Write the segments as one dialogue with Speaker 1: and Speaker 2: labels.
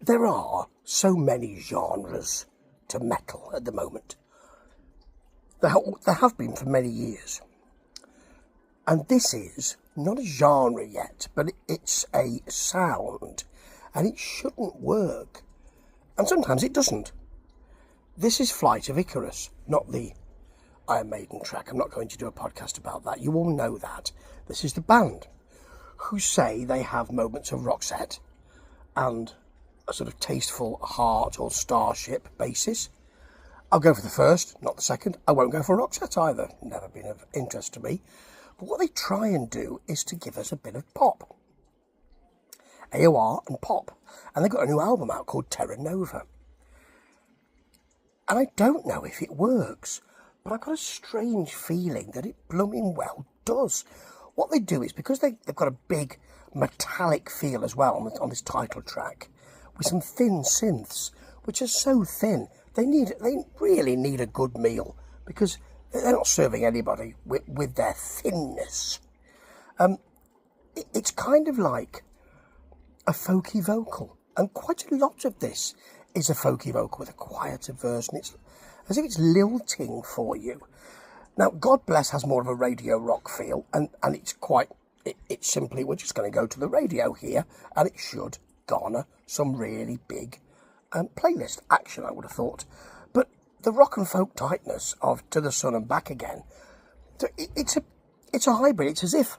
Speaker 1: There are so many genres to metal at the moment. There have been for many years. And this is not a genre yet, but it's a sound. And it shouldn't work. And sometimes it doesn't. This is Flight of Icarus, not the Iron Maiden track. I'm not going to do a podcast about that. You all know that. This is the band who say they have moments of Roxette and a sort of tasteful Heart or Starship basis. I'll go for the first, not the second. I won't go for Roxette either. Never been of interest to me. But what they try and do is to give us a bit of pop. AOR and pop. And they've got a new album out called Terra Nova. And I don't know if it works, but I've got a strange feeling that it blooming well does. What they do is, because they've got a big metallic feel as well on this title track, with some thin synths, which are so thin, they really need a good meal, because they're not serving anybody with their thinness. It's kind of like a folky vocal, and quite a lot of this is a folky vocal with a quieter version. It's as if it's lilting for you. Now, God Bless has more of a radio rock feel, and it's simply, we're just going to go to the radio here, and it should garner some really big playlist action, I would have thought. But the rock and folk tightness of To the Sun and Back Again, it's a hybrid. It's as if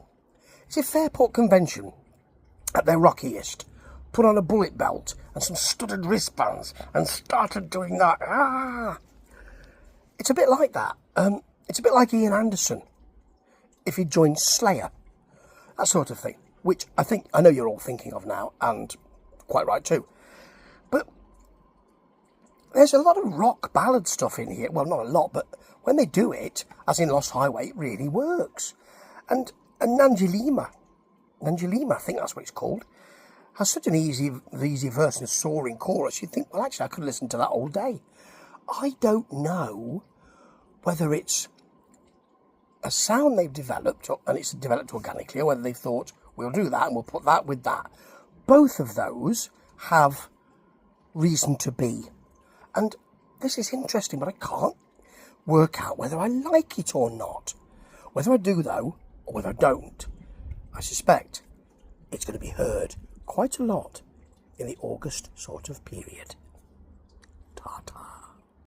Speaker 1: Fairport Convention at their rockiest put on a bullet belt and some studded wristbands and started doing that. It's a bit like that. It's a bit like Ian Anderson if he joined Slayer, that sort of thing, which I know you're all thinking of now, and quite right too. But there's a lot of rock ballad stuff in here. Well, not a lot, but when they do it, as in Lost Highway, it really works. And Nanjalima, I think that's what it's called, has such an easy verse and a soaring chorus. You think, well, actually, I could listen to that all day. I don't know whether it's a sound they've developed, and it's developed organically, or whether they've thought, we'll do that and we'll put that with that. Both of those have reason to be. And this is interesting, but I can't work out whether I like it or not. Whether I do, though, or whether I don't, I suspect it's going to be heard quite a lot in the August sort of period. Ta-ta.